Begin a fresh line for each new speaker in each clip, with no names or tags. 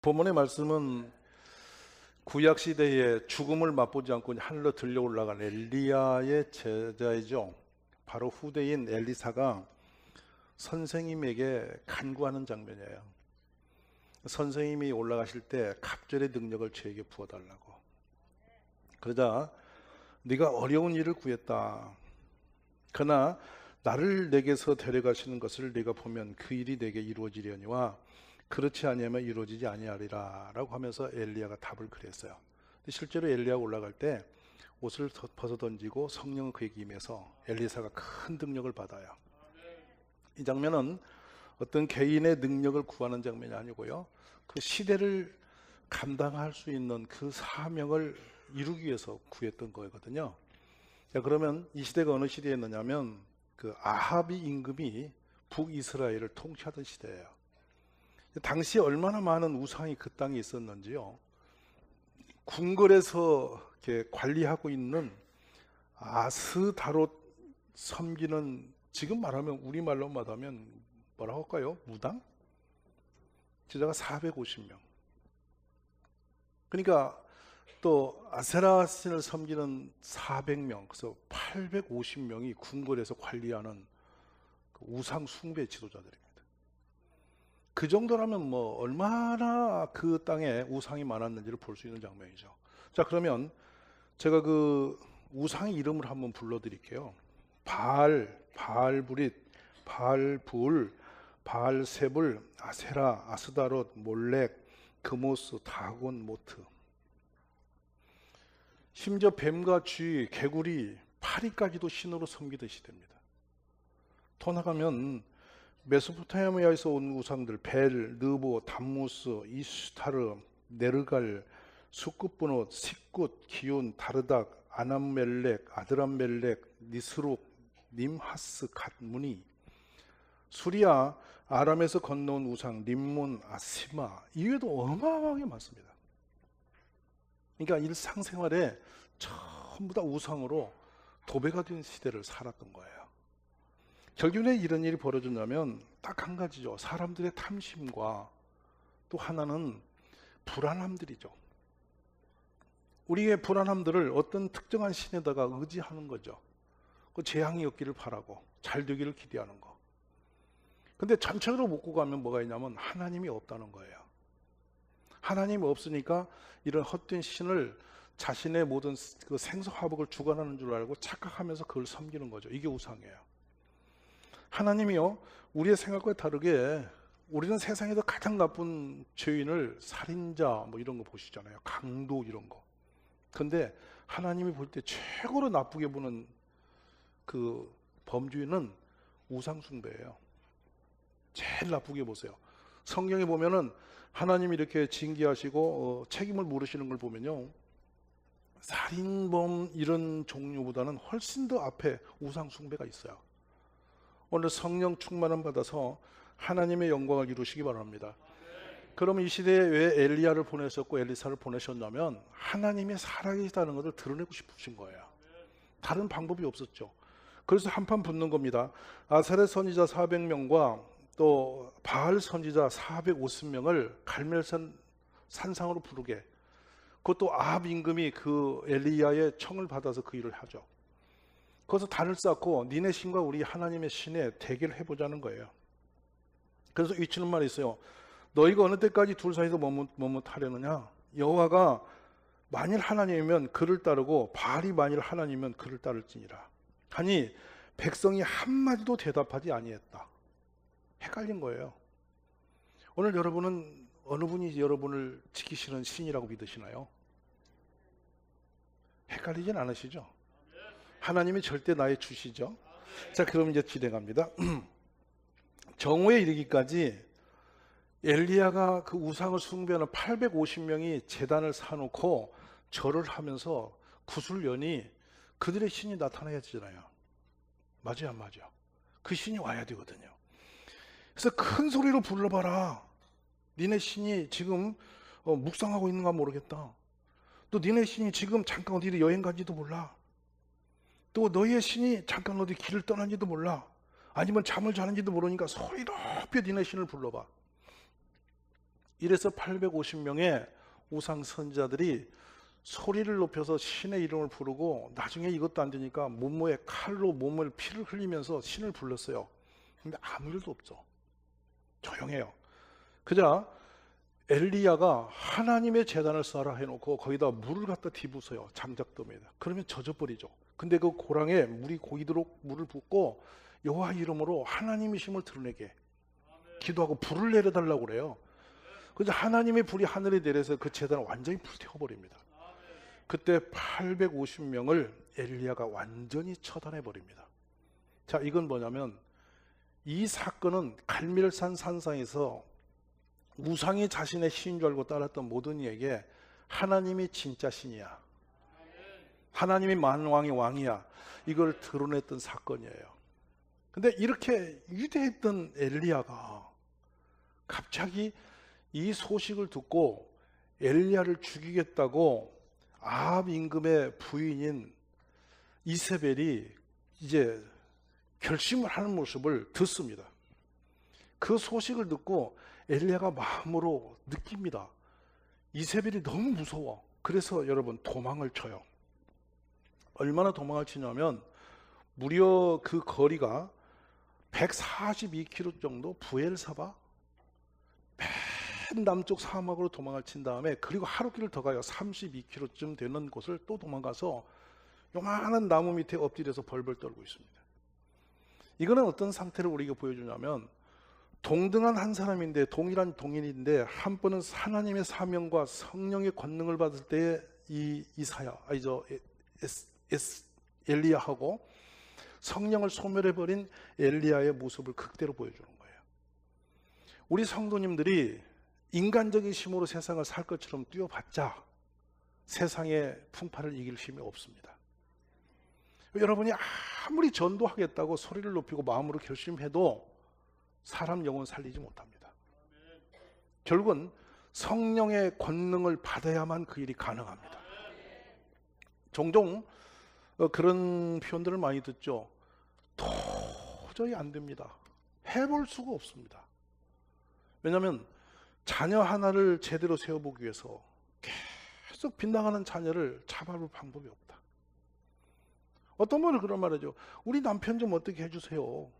본문의 말씀은 구약 시대에 죽음을 맛보지 않고 하늘로 들려 올라간 엘리야의 제자이죠. 바로 후대인 엘리사가 선생님에게 간구하는 장면이에요. 선생님이 올라가실 때 갑절의 능력을 저에게 부어달라고. 그러자 네가 어려운 일을 구했다. 그러나 나를 내게서 데려가시는 것을 네가 보면 그 일이 내게 이루어지려니와 그렇지 아니하면 이루어지지 아니하리라 라고 하면서 엘리야가 답을 그랬어요. 실제로 엘리야가 올라갈 때 옷을 벗어 던지고 성령은 그에게 임해서 엘리사가 큰 능력을 받아요. 이 장면은 어떤 개인의 능력을 구하는 장면이 아니고요, 그 시대를 감당할 수 있는 그 사명을 이루기 위해서 구했던 거거든요. 자, 그러면 이 시대가 어느 시대였느냐면 그 아합이 임금이 북이스라엘을 통치하던 시대예요. 당시 얼마나 많은 우상이 그 땅에 있었는지요. 궁궐에서 이렇게 관리하고 있는 아스다롯 섬기는, 지금 말하면 우리말로 말하면 뭐라고 할까요? 무당? 제자가 450명. 그러니까 또 아세라 신을 섬기는 400명, 그래서 850명이 궁궐에서 관리하는 그 우상 숭배 지도자들입니다. 그 정도라면 뭐 얼마나 그 땅에 우상이 많았는지를 볼 수 있는 장면이죠. 자, 그러면 제가 그 우상의 이름을 한번 불러드릴게요. 바알브릿, 바알불, 바알세불, 아세라, 아스다롯, 몰렉, 그모스, 다곤, 모트. 심지어 뱀과 쥐, 개구리, 파리까지도 신으로 섬기던 시대입니다. 더 나가면 메소포타미아에서 온 우상들, 벨, 느보, 담무스, 이슈타르, 네르갈, 수쿠브노, 식굿, 기온, 다르닥, 아남멜렉, 아드람멜렉, 니스룩, 님하스, 갓무니, 수리아, 아람에서 건너온 우상, 림몬, 아시마, 이외에도 어마어마하게 많습니다. 그러니까 일상생활에 전부 다 우상으로 도배가 된 시대를 살았던 거예요. 결국에 이런 일이 벌어졌냐면 딱 한 가지죠. 사람들의 탐심과 또 하나는 불안함들이죠. 우리의 불안함들을 어떤 특정한 신에다가 의지하는 거죠. 그 재앙이 없기를 바라고 잘 되기를 기대하는 거. 근데 전체적으로 묶고 가면 뭐가 있냐면 하나님이 없다는 거예요. 하나님이 없으니까 이런 헛된 신을 자신의 모든 그 생사화복을 주관하는 줄 알고 착각하면서 그걸 섬기는 거죠. 이게 우상이에요. 하나님이요, 우리의 생각과 다르게 우리는 세상에서 가장 나쁜 죄인을 살인자 뭐 이런 거 보시잖아요. 강도 이런 거. 근데 하나님이 볼 때 최고로 나쁘게 보는 그 범죄는 우상 숭배예요. 제일 나쁘게 보세요. 성경에 보면은 하나님이 이렇게 징계하시고 책임을 물으시는 걸 보면요, 살인범 이런 종류보다는 훨씬 더 앞에 우상 숭배가 있어요. 오늘 성령 충만함 받아서 하나님의 영광을 이루시기 바랍니다. 그러면 이 시대에 왜 엘리야를 보내셨고 엘리사를 보내셨냐면 하나님이 살아계시다는 것을 드러내고 싶으신 거예요. 다른 방법이 없었죠. 그래서 한판 붙는 겁니다. 아사렛 선지자 400명과 또 바알 선지자 450명을 갈멜산 산상으로 부르게, 그것도 아합 임금이 그 엘리야의 청을 받아서 그 일을 하죠. 거기서 단을 쌓고 니네 신과 우리 하나님의 신에 대결을 해보자는 거예요. 그래서 위치는 말이 있어요. 너희가 어느 때까지 둘 사이에서 머뭇하려느냐? 여호와가 만일 하나님이면 그를 따르고 바알이 만일 하나님이면 그를 따를지니라 하니 백성이 한마디도 대답하지 아니했다. 헷갈린 거예요. 오늘 여러분은 어느 분이 여러분을 지키시는 신이라고 믿으시나요? 헷갈리진 않으시죠? 하나님이 절대 나의 주시죠. 자, 그럼 이제 진행합니다. 정오에 이르기까지 엘리야가 그 우상을 숭배하는 850명이 제단을 사놓고 절을 하면서 구슬연이 그들의 신이 나타나야지잖아요. 맞아요, 안 맞아요? 그 신이 와야 되거든요. 그래서 큰 소리로 불러봐라. 니네 신이 지금 묵상하고 있는가 모르겠다. 또 니네 신이 지금 잠깐 어디 여행 간지도 몰라. 또 너희의 신이 잠깐 어디 길을 떠난지도 몰라. 아니면 잠을 자는지도 모르니까 소리 높여 니네 신을 불러봐. 이래서 850명의 우상 선지자들이 소리를 높여서 신의 이름을 부르고 나중에 이것도 안 되니까 문무에 칼로 몸을 피를 흘리면서 신을 불렀어요. 근데 아무 일도 없죠. 조용해요. 그자 엘리야가 하나님의 제단을 쌓아라 해놓고 거기다 물을 갖다 뒤부어요. 장작더미에다. 그러면 젖어버리죠. 근데 그 고랑에 물이 고이도록 물을 붓고 여호와 이름으로 하나님의 힘을 드러내게 기도하고 불을 내려달라고 그래요. 그래서 하나님의 불이 하늘에 내려서 그 제단을 완전히 불태워버립니다. 그때 850명을 엘리야가 완전히 처단해 버립니다. 자, 이건 뭐냐면 이 사건은 갈멜산 산상에서 우상이 자신의 신인 줄 알고 따랐던 모든 이에게 하나님이 진짜 신이야, 하나님이 만왕의 왕이야, 이걸 드러냈던 사건이에요. 근데 이렇게 위대했던 엘리야가 갑자기 이 소식을 듣고 엘리야를 죽이겠다고 아합 임금의 부인인 이세벨이 이제 결심을 하는 모습을 듣습니다. 그 소식을 듣고 엘리야가 마음으로 느낍니다. 이세벨이 너무 무서워. 그래서 여러분 도망을 쳐요. 얼마나 도망을 치냐면 무려 그 거리가 142km 정도, 부엘사바 맨 남쪽 사막으로 도망을 친 다음에 그리고 하루길을 더 가요. 32km쯤 되는 곳을 또 도망가서 요만한 나무 밑에 엎드려서 벌벌 떨고 있습니다. 이거는 어떤 상태를 우리에게 보여주냐면 동등한 한 사람인데, 동일한 동인인데 한 번은 하나님의 사명과 성령의 권능을 받을 때의 엘리야하고 성령을 소멸해버린 엘리야의 모습을 극대로 보여주는 거예요. 우리 성도님들이 인간적인 힘으로 세상을 살 것처럼 뛰어봤자 세상의 풍파를 이길 힘이 없습니다. 여러분이 아무리 전도하겠다고 소리를 높이고 마음으로 결심해도 사람 영혼 살리지 못합니다. 결국은 성령의 권능을 받아야만 그 일이 가능합니다. 종종 그런 표현들을 많이 듣죠. 도저히 안 됩니다. 해볼 수가 없습니다. 왜냐하면 자녀 하나를 제대로 세워보기 위해서 계속 빗나가는 자녀를 잡아볼 방법이 없다. 어떤 분은 그런 말이죠. 우리 남편 좀 어떻게 해주세요.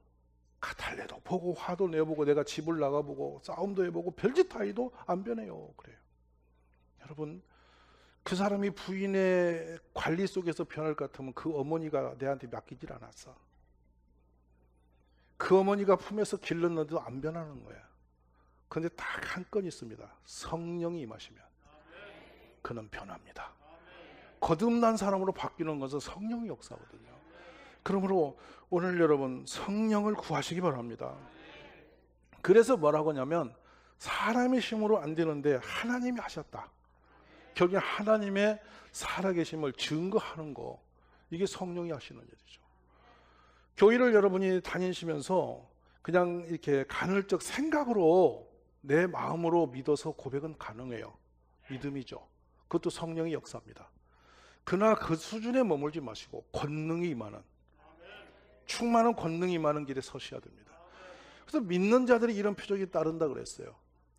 가달래도 보고 화도 내보고 내가 집을 나가보고 싸움도 해보고 별짓 다 해도 안 변해요. 그래요. 여러분, 그 사람이 부인의 관리 속에서 변할 것 같으면 그 어머니가 내한테 맡기질 않았어. 그 어머니가 품에서 길렀는데도 안 변하는 거야. 그런데 딱 한 건 있습니다. 성령이 임하시면 그는 변합니다. 거듭난 사람으로 바뀌는 것은 성령의 역사거든요. 그러므로 오늘 여러분 성령을 구하시기 바랍니다. 그래서 뭐라고 하냐면 사람의 힘으로 안 되는데 하나님이 하셨다. 결국 하나님의 살아계심을 증거하는 거, 이게 성령이 하시는 일이죠. 교회를 여러분이 다니시면서 그냥 이렇게 간헐적 생각으로 내 마음으로 믿어서 고백은 가능해요. 믿음이죠. 그것도 성령의 역사입니다. 그러나 그 수준에 머물지 마시고 권능이 임하는, 충만한 권능이 임하는 길에 서셔야 됩니다. 그래서 믿는 자들이 이런 표적이 따른다 그랬어요.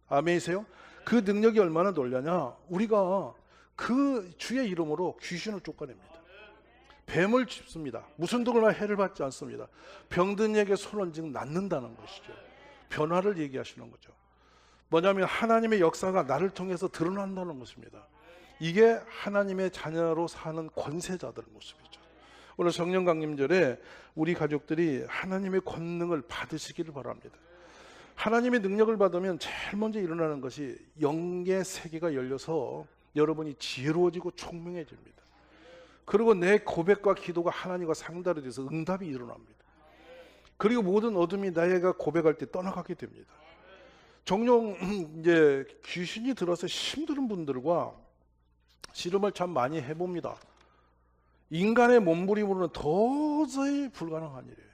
아멘이세요? 그 능력이 얼마나 놀라냐? 우리가 그 주의 이름으로 귀신을 쫓아냅니다. 뱀을 짚습니다. 무슨 도구나 해를 받지 않습니다. 병든 이에게 손 얹으면 낫는다는 것이죠. 변화를 얘기하시는 거죠. 뭐냐면 하나님의 역사가 나를 통해서 드러난다는 것입니다. 이게 하나님의 자녀로 사는 권세자들 모습이죠. 오늘 성령 강림절에 우리 가족들이 하나님의 권능을 받으시기를 바랍니다. 하나님의 능력을 받으면 제일 먼저 일어나는 것이 영의 세계가 열려서 여러분이 지혜로워지고 총명해집니다. 그리고 내 고백과 기도가 하나님과 상달이 돼서 응답이 일어납니다. 그리고 모든 어둠이 나에게 고백할 때 떠나가게 됩니다. 종종 이제 귀신이 들어서 힘든 분들과 씨름을 참 많이 해봅니다. 인간의 몸부림으로는 도저히 불가능한 일이에요.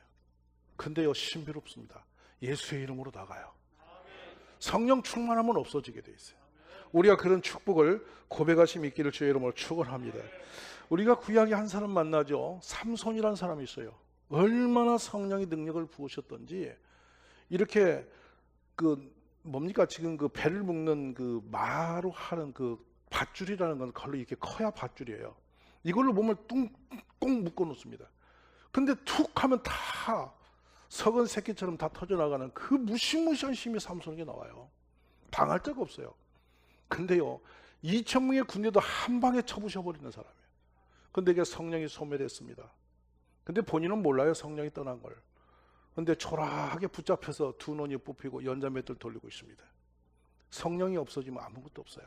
근데요, 신비롭습니다. 예수의 이름으로 나가요. 성령 충만하면 없어지게 돼 있어요. 우리가 그런 축복을 고백하심 있기를 주의 이름으로 축원합니다. 우리가 구약에 한 사람 만나죠. 삼손이라는 사람이 있어요. 얼마나 성령의 능력을 부으셨던지 이렇게 그 뭡니까? 지금 그 배를 묶는 그 마로 하는 그 밧줄이라는 건 걸로 이렇게 커야 밧줄이에요. 이걸로 몸을 뚱꽁 묶어 놓습니다. 근데 툭 하면 다 석은 새끼처럼 다 터져나가는 그 무시무시한 힘이 삼손에게 나와요. 당할 데가 없어요. 근데요, 2,000명의 군대도 한 방에 쳐부셔버리는 사람이에요. 근데 이게 성령이 소멸했습니다. 근데 본인은 몰라요, 성령이 떠난 걸. 근데 초라하게 붙잡혀서 두 눈이 뽑히고 연자맷들 돌리고 있습니다. 성령이 없어지면 아무것도 없어요.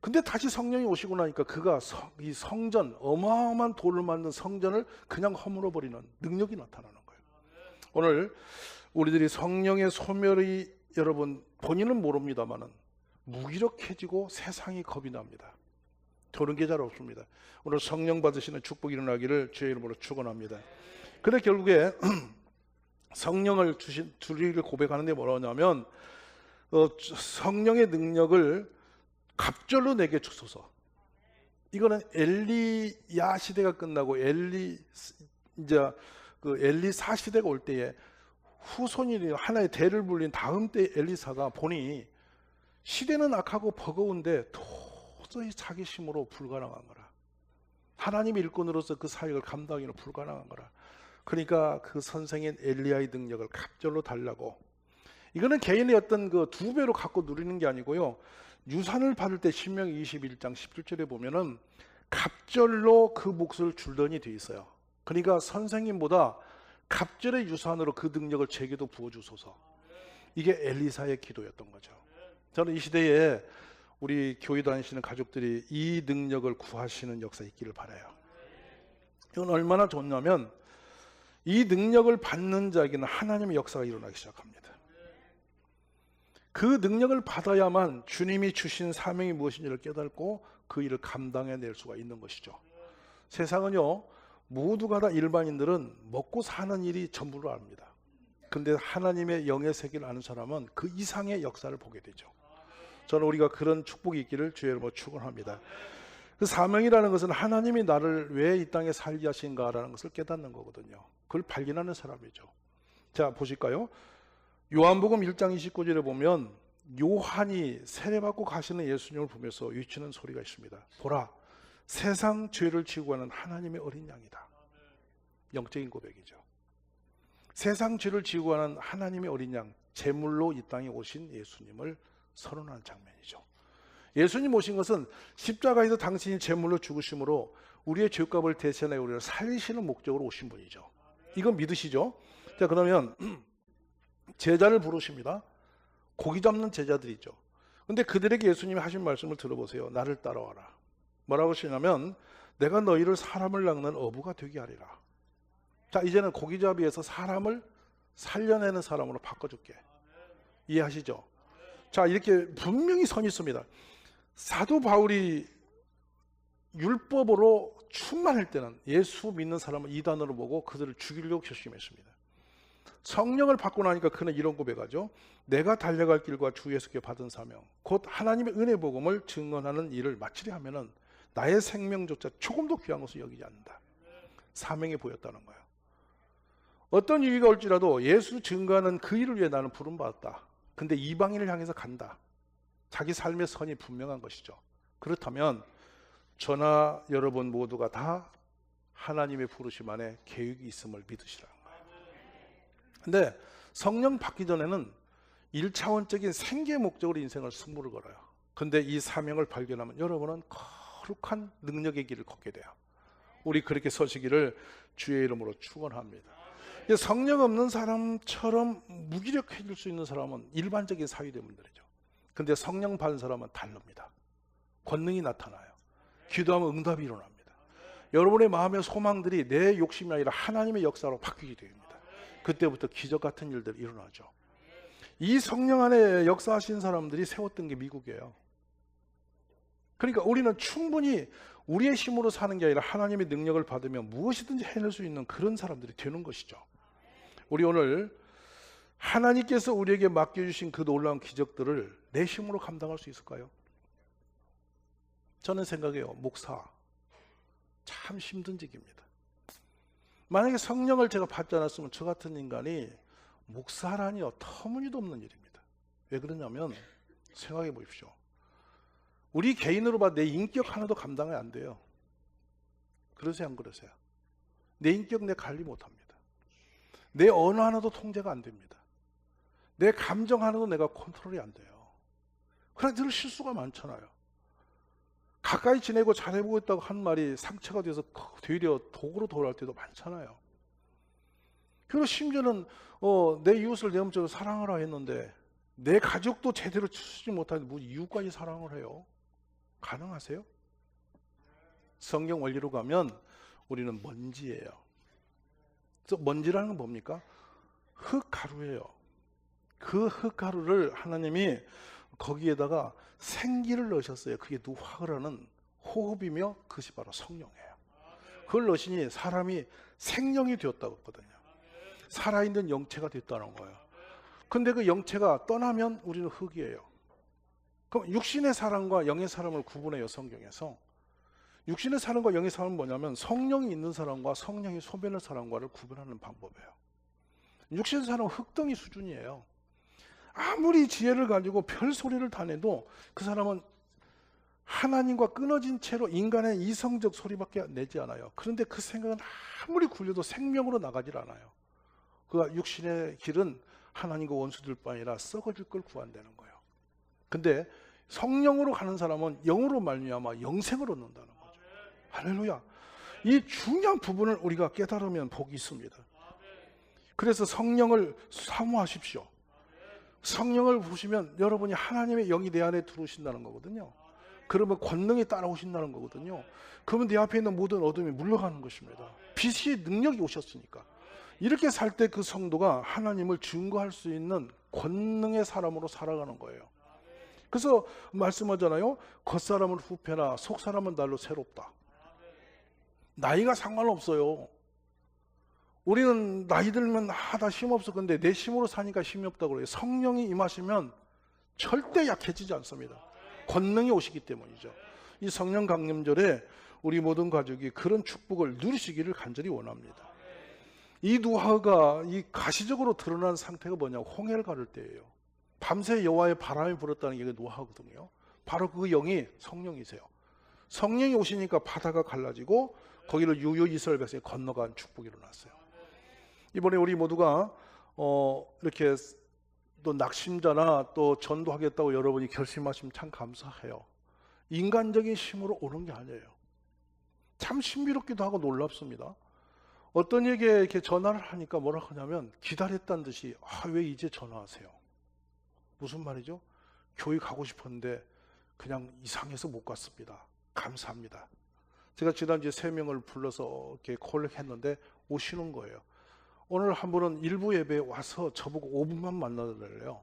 근데 다시 성령이 오시고 나니까 그가 이 성전, 어마어마한 돌을 만든 성전을 그냥 허물어 버리는 능력이 나타나는 거예요. 오늘 우리들이 성령의 소멸이, 여러분 본인은 모릅니다만은 무기력해지고 세상이 겁이 납니다. 그런 게 잘 없습니다. 오늘 성령 받으시는 축복이 일어나기를 주의 이름으로 축원합니다. 근데 결국에 성령을 주리를 고백하는데 뭐라 하냐면 성령의 능력을 갑절로 내게 주소서. 이거는 엘리야 시대가 끝나고 이제 그 엘리사 시대가 올 때에 후손이 하나의 대를 불린 다음 때 엘리사가 보니 시대는 악하고 버거운데 도저히 자기 힘으로 불가능한 거라. 하나님의 일꾼으로서 그 사역을 감당하기는 불가능한 거라. 그러니까 그 선생인 엘리야의 능력을 갑절로 달라고. 이거는 개인의 어떤 그 2배로 갖고 누리는 게 아니고요. 유산을 받을 때 신명기 21장 17절에 보면은 갑절로 그 몫을 줄더니 돼 있어요. 그러니까 선생님보다 갑절의 유산으로 그 능력을 제게도 부어주소서. 이게 엘리사의 기도였던 거죠. 저는 이 시대에 우리 교회 다니시는 가족들이 이 능력을 구하시는 역사 있기를 바라요. 이건 얼마나 좋냐면 이 능력을 받는 자에게는 하나님의 역사가 일어나기 시작합니다. 그 능력을 받아야만 주님이 주신 사명이 무엇인지를 깨닫고 그 일을 감당해낼 수가 있는 것이죠. 세상은요, 모두가 다 일반인들은 먹고 사는 일이 전부를 압니다. 근데 하나님의 영의 세계를 아는 사람은 그 이상의 역사를 보게 되죠. 저는 우리가 그런 축복이 있기를 주의 이름으로 축원합니다. 그 사명이라는 것은 하나님이 나를 왜 이 땅에 살게 하신가라는 것을 깨닫는 거거든요. 그걸 발견하는 사람이죠. 자, 보실까요? 요한복음 1장 29절에 보면 요한이 세례받고 가시는 예수님을 보면서 외치는 소리가 있습니다. 보라, 세상 죄를 지고 가는 하나님의 어린 양이다. 영적인 고백이죠. 세상 죄를 지고 가는 하나님의 어린 양, 제물로 이 땅에 오신 예수님을 선언하는 장면이죠. 예수님 오신 것은 십자가에서 당신이 제물로 죽으심으로 우리의 죄값을 대신하여 우리를 살리시는 목적으로 오신 분이죠. 이건 믿으시죠? 자, 그러면 제자를 부르십니다. 고기 잡는 제자들이죠. 근데 그들에게 예수님이 하신 말씀을 들어보세요. 나를 따라와라. 뭐라고 하시냐면 내가 너희를 사람을 낚는 어부가 되게 하리라. 자, 이제는 고기잡이에서 사람을 살려내는 사람으로 바꿔줄게. 이해하시죠? 자, 이렇게 분명히 선이 있습니다. 사도 바울이 율법으로 충만할 때는 예수 믿는 사람을 이단으로 보고 그들을 죽이려고 결심했습니다. 성령을 받고 나니까 그는 이런 고백하죠. 내가 달려갈 길과 주 예수께 받은 사명, 곧 하나님의 은혜 복음을 증언하는 일을 마치려 하면은 나의 생명조차 조금도 귀한 것을 여기지 않는다. 사명이 보였다는 거예요. 어떤 위기가 올지라도 예수 증거하는 그 일을 위해 나는 부름받았다. 근데 이방인을 향해서 간다. 자기 삶의 선이 분명한 것이죠. 그렇다면 저나 여러분 모두가 다 하나님의 부르심 안에 계획이 있음을 믿으시라는 거예요. 근데 성령 받기 전에는 1차원적인 생계 목적으로 인생을 승부를 걸어요. 근데 이 사명을 발견하면 여러분은 거룩한 능력의 길을 걷게 돼요. 우리 그렇게 서시기를 주의 이름으로 축원합니다. 성령 없는 사람처럼 무기력해질 수 있는 사람은 일반적인 사회대문들이죠. 근데 성령 받은 사람은 다릅니다. 권능이 나타나요. 기도하면 응답이 일어납니다. 여러분의 마음의 소망들이 내 욕심이 아니라 하나님의 역사로 바뀌게 됩니다. 그때부터 기적 같은 일들이 일어나죠. 이 성령 안에 역사하신 사람들이 세웠던 게 미국이에요. 그러니까 우리는 충분히 우리의 힘으로 사는 게 아니라 하나님의 능력을 받으면 무엇이든지 해낼 수 있는 그런 사람들이 되는 것이죠. 우리 오늘 하나님께서 우리에게 맡겨주신 그 놀라운 기적들을 내 힘으로 감당할 수 있을까요? 저는 생각해요. 목사 참 힘든 직입니다. 만약에 성령을 제가 받지 않았으면 저 같은 인간이 목사라니요 터무니도 없는 일입니다. 왜 그러냐면 생각해 보십시오. 우리 개인으로 봐 내 인격 하나도 감당이 안 돼요. 그러세요, 안 그러세요? 내 인격 내 관리 못합니다. 내 언어 하나도 통제가 안 됩니다. 내 감정 하나도 내가 컨트롤이 안 돼요. 그러나 늘 실수가 많잖아요. 가까이 지내고 잘해보고 있다고 한 말이 상처가 돼서 되려 독으로 돌아올 때도 많잖아요. 그리고 심지어는 내 이웃을 내 몸처럼 사랑하라 했는데 내 가족도 제대로 치지 못하는데 뭐 이웃까지 사랑을 해요? 가능하세요? 성경 원리로 가면 우리는 먼지예요. 그래서 먼지라는 건 뭡니까? 흙가루예요. 그 흙가루를 하나님이 거기에다가 생기를 넣으셨어요. 그게 누화라는 호흡이며 그것이 바로 성령이에요. 그걸 넣으시니 사람이 생명이 되었다고 했거든요. 살아있는 영체가 됐다는 거예요. 근데 그 영체가 떠나면 우리는 흙이에요. 그럼 육신의 사람과 영의 사람을 구분해요, 성경에서. 육신의 사람과 영의 사람은 뭐냐면 성령이 있는 사람과 성령이 소멸한 사람과를 구분하는 방법이에요. 육신의 사람은 흙덩이 수준이에요. 아무리 지혜를 가지고 별 소리를 다 내도 그 사람은 하나님과 끊어진 채로 인간의 이성적 소리밖에 내지 않아요. 그런데 그 생각은 아무리 굴려도 생명으로 나가질 않아요. 그 육신의 길은 하나님과 원수될 뿐 아니라 썩어질 걸 구한다는 거예요. 근데 성령으로 가는 사람은 영으로 말미암아 영생을 얻는다는 거죠. 할렐루야. 이 중요한 부분을 우리가 깨달으면 복이 있습니다. 그래서 성령을 사모하십시오. 성령을 보시면 여러분이 하나님의 영이 내 안에 들어오신다는 거거든요. 그러면 권능이 따라오신다는 거거든요. 그러면 내 앞에 있는 모든 어둠이 물러가는 것입니다. 빛의 능력이 오셨으니까. 이렇게 살 때 그 성도가 하나님을 증거할 수 있는 권능의 사람으로 살아가는 거예요. 그래서 말씀하잖아요. 겉사람은 후패나 속사람은 날로 새롭다. 나이가 상관없어요. 우리는 나이 들면 다 힘없어. 근데 내 힘으로 사니까 힘이 없다고 그래요. 성령이 임하시면 절대 약해지지 않습니다. 권능이 오시기 때문이죠. 이 성령 강림절에 우리 모든 가족이 그런 축복을 누리시기를 간절히 원합니다. 이 누하가 이 가시적으로 드러난 상태가 뭐냐? 홍해를 가를 때예요. 밤새 여호와의 바람이 불었다는 게 노하거든요. 바로 그 영이 성령이세요. 성령이 오시니까 바다가 갈라지고 거기를 유유 이스라엘 백성이 건너간 축복이 일어났어요. 이번에 우리 모두가 이렇게 또 낙심자나 또 전도하겠다고 여러분이 결심하시면 참 감사해요. 인간적인 힘으로 오는 게 아니에요. 참 신비롭기도 하고 놀랍습니다. 어떤 이에게 이렇게 전화를 하니까 뭐라 하냐면 기다렸다는 듯이 왜 이제 전화하세요? 무슨 말이죠? 교회 가고 싶었는데 그냥 이상해서 못 갔습니다. 감사합니다. 제가 지난주에 3명을 불러서 이렇게 콜렉했는데 오시는 거예요. 오늘 한 분은 일부 예배에 와서 저보고 5분만 만나달래요.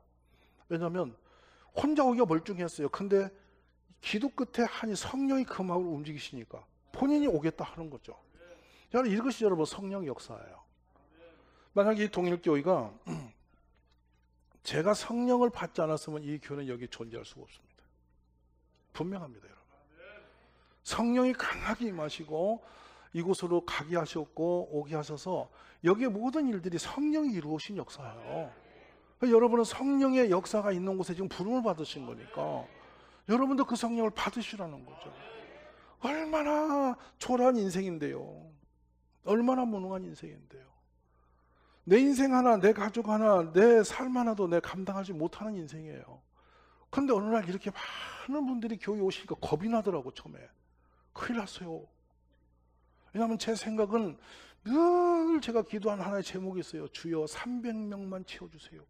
왜냐하면 혼자 오기가 멀쩡했어요. 근데 기도 끝에 하니 성령이 그 마음을 움직이시니까 본인이 오겠다 하는 거죠. 저는 이것이 여러분 성령 역사예요. 만약에 이 동일교회가 제가 성령을 받지 않았으면 이 교회는 여기 존재할 수가 없습니다. 분명합니다, 여러분. 성령이 강하게 임하시고 이곳으로 가게 하셨고 오게 하셔서 여기에 모든 일들이 성령이 이루어진 역사예요. 여러분은 성령의 역사가 있는 곳에 지금 부름을 받으신 거니까 여러분도 그 성령을 받으시라는 거죠. 얼마나 초라한 인생인데요. 얼마나 무능한 인생인데요. 내 인생 하나, 내 가족 하나, 내 삶 하나도 내 감당하지 못하는 인생이에요. 그런데 어느 날 이렇게 많은 분들이 교회 오시니까 겁이 나더라고. 처음에 큰일 났어요. 왜냐하면 제 생각은 늘 제가 기도한 하나의 제목이 있어요. 주여 300명만 채워주세요.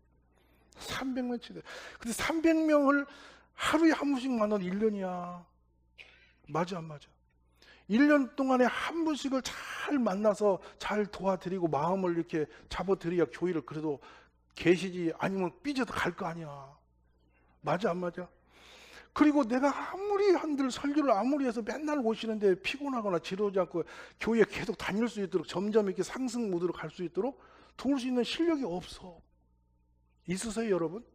300명 채워주세요. 근데 300명을 하루에 한 분씩 만나도 1년이야. 맞아 안 맞아? 1년 동안에 한 분씩을 잘 만나서 잘 도와드리고 마음을 이렇게 잡아드려야 교회를 그래도 계시지, 아니면 삐져도 갈 거 아니야. 맞아 안 맞아? 그리고 내가 아무리 한들 설교를 아무리 해서 맨날 오시는데 피곤하거나 지루하지 않고 교회에 계속 다닐 수 있도록 점점 이렇게 상승 모드로 갈 수 있도록 도울 수 있는 실력이 없어. 있으세요 여러분?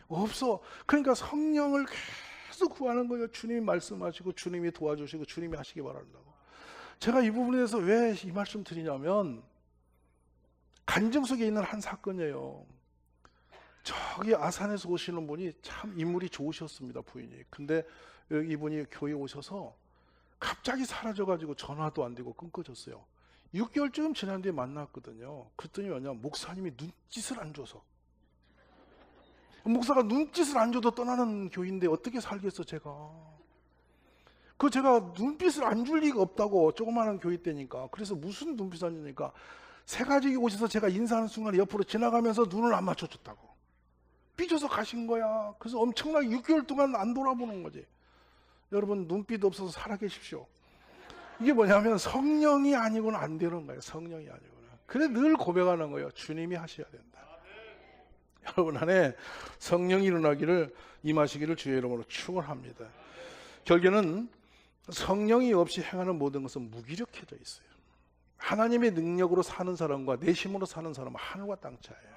없어. 그러니까 성령을 계속 구하는 거예요. 주님이 말씀하시고 주님이 도와주시고 주님이 하시기 바란다고. 제가 이 부분에 대해서 왜 이 말씀 드리냐면 간증 속에 있는 한 사건이에요. 저기 아산에서 오시는 분이 참 인물이 좋으셨습니다, 부인이. 근데 이분이 교회에 오셔서 갑자기 사라져가지고 전화도 안 되고 끊겨졌어요. 6개월쯤 지난 뒤에 만났거든요. 그랬더니 뭐냐, 목사님이 눈짓을 안 줘서. 목사가 눈짓을 안 줘도 떠나는 교회인데 어떻게 살겠어 제가. 제가 눈빛을 안 줄 리가 없다고, 조그마한 교회 때니까. 그래서 무슨 눈빛을 안 주니까 세 가족이 오셔서 제가 인사하는 순간에 옆으로 지나가면서 눈을 안 맞춰줬다고. 삐져서 가신 거야. 그래서 엄청나게 6개월 동안 안 돌아보는 거지. 여러분, 눈빛 없어서 살아계십시오. 이게 뭐냐면 성령이 아니고는 안 되는 거예요. 성령이 아니고는. 그래 늘 고백하는 거예요. 주님이 하셔야 된다. 여러분 안에 성령이 일어나기를, 임하시기를 주의 이름으로 축원합니다. 결국에는 성령이 없이 행하는 모든 것은 무기력해져 있어요. 하나님의 능력으로 사는 사람과 내심으로 사는 사람은 하늘과 땅 차이에요.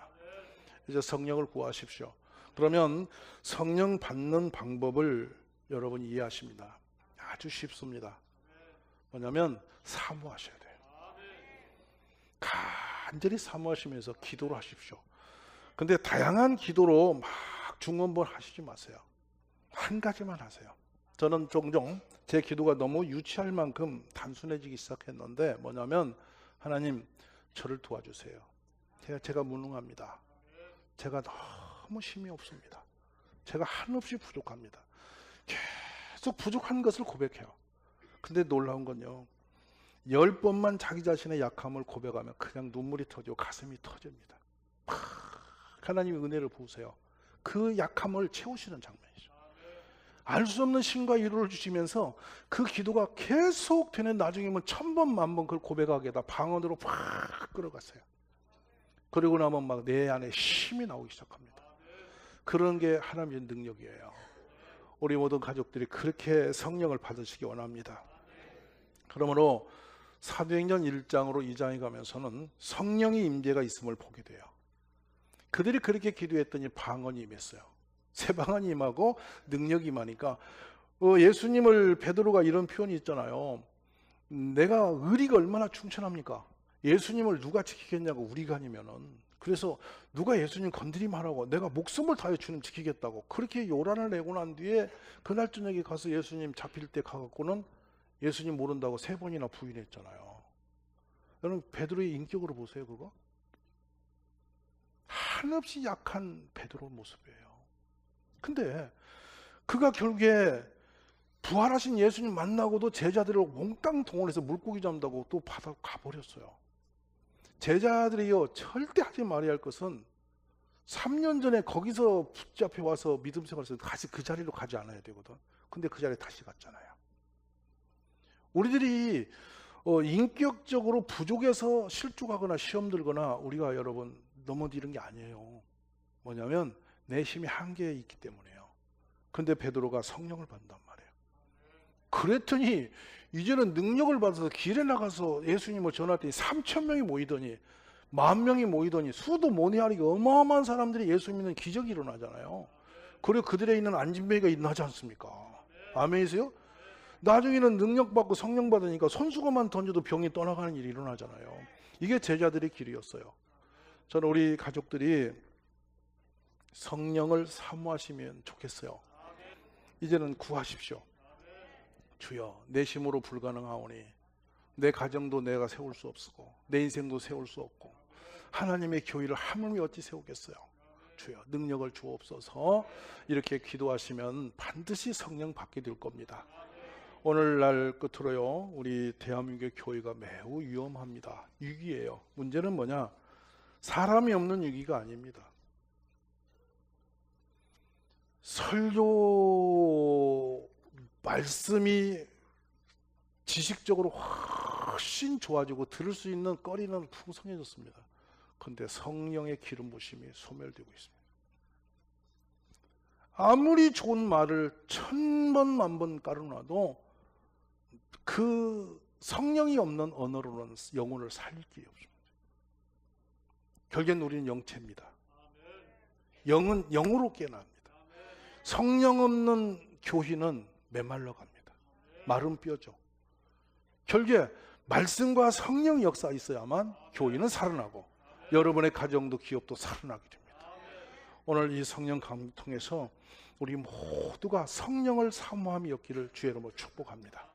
이제 성령을 구하십시오. 그러면 성령 받는 방법을 여러분이 이해하십니다. 아주 쉽습니다. 뭐냐면 사모하셔야 돼요. 간절히 사모하시면서 기도를 하십시오. 근데 다양한 기도로 막 중원본 하시지 마세요. 한 가지만 하세요. 저는 종종 제 기도가 너무 유치할 만큼 단순해지기 시작했는데, 뭐냐면 하나님 저를 도와주세요. 제가 무능합니다. 제가 너무 힘이 없습니다. 제가 한없이 부족합니다. 계속 부족한 것을 고백해요. 근데 놀라운 건요, 10번만 자기 자신의 약함을 고백하면 그냥 눈물이 터지고 가슴이 터집니다. 하나님의 은혜를 보세요. 그 약함을 채우시는 장면이죠. 알 수 없는 신과 위로를 주시면서 그 기도가 계속 되는, 나중에는 1000번, 10,000번 그걸 고백하게다 방언으로 팍 끌어갔어요. 그리고 나면 막 내 안에 힘이 나오기 시작합니다. 그런 게 하나님의 능력이에요. 우리 모든 가족들이 그렇게 성령을 받으시기 원합니다. 그러므로 사도행전 1장으로 2장에 가면서는 성령의 임재가 있음을 보게 돼요. 그들이 그렇게 기도했더니 방언이 임했어요. 새 방언이 임하고 능력이 임하니까, 예수님을, 베드로가 이런 표현이 있잖아요. 내가 의리가 얼마나 충천합니까? 예수님을 누가 지키겠냐고, 우리가 아니면은. 그래서 누가 예수님 건드리면 하라고, 내가 목숨을 다해 주님 지키겠다고 그렇게 요란을 내고 난 뒤에 그날 저녁에 가서 예수님 잡힐 때 가갖고는 예수님 모른다고 3번이나 부인했잖아요. 여러분, 베드로의 인격으로 보세요. 그거 한없이 약한 베드로 모습이에요. 근데 그가 결국에 부활하신 예수님 만나고도 제자들을 몽땅 동원해서 물고기 잡는다고 또 바다 가버렸어요. 제자들이요, 절대 하지 말아야 할 것은 3년 전에 거기서 붙잡혀 와서 믿음 생활에서 다시 그 자리로 가지 않아야 되거든. 근데 그 자리에 다시 갔잖아요. 우리들이 인격적으로 부족해서 실족하거나 시험 들거나 우리가 여러분 넘어지는 게 아니에요. 뭐냐면 내 힘이 한계에 있기 때문에요. 근데 베드로가 성령을 받는단 말이에요. 그랬더니 이제는 능력을 받아서 길에 나가서 예수님을 전하더니 3,000명이 모이더니 10,000명이 모이더니 수도 못 헤아리게 어마어마한 사람들이 예수 믿는 기적이 일어나잖아요. 그리고 그들에 있는 안진뱅이가 일어나지 않습니까? 아멘이세요? 나중에는 능력 받고 성령 받으니까 손수건만 던져도 병이 떠나가는 일이 일어나잖아요. 이게 제자들의 길이었어요. 저는 우리 가족들이 성령을 사모하시면 좋겠어요. 이제는 구하십시오. 주여, 내 힘으로 불가능하오니 내 가정도 내가 세울 수 없고 내 인생도 세울 수 없고 하나님의 교회를 하물며 어찌 세우겠어요. 주여, 능력을 주옵소서. 이렇게 기도하시면 반드시 성령 받게 될 겁니다. 오늘날 끝으로요, 우리 대한민국의 교회가 매우 위험합니다. 위기예요. 문제는 뭐냐? 사람이 없는 위기가 아닙니다. 설교 말씀이 지식적으로 훨씬 좋아지고 들을 수 있는 거리는 풍성해졌습니다. 그런데 성령의 기름 부심이 소멸되고 있습니다. 아무리 좋은 말을 1000번, 10,000번 깔아놔도 그 성령이 없는 언어로는 영혼을 살릴 길이 없습니다. 결국엔 우리는 영체입니다. 영은 영으로 깨어납니다. 성령 없는 교회는 메말라 갑니다. 마른 뼈죠. 결국에 말씀과 성령 역사가 있어야만 교회는 살아나고 여러분의 가정도 기업도 살아나게 됩니다. 오늘 이 성령 강림 통해서 우리 모두가 성령을 사모함이 없기를 주의 이름으로 축복합니다.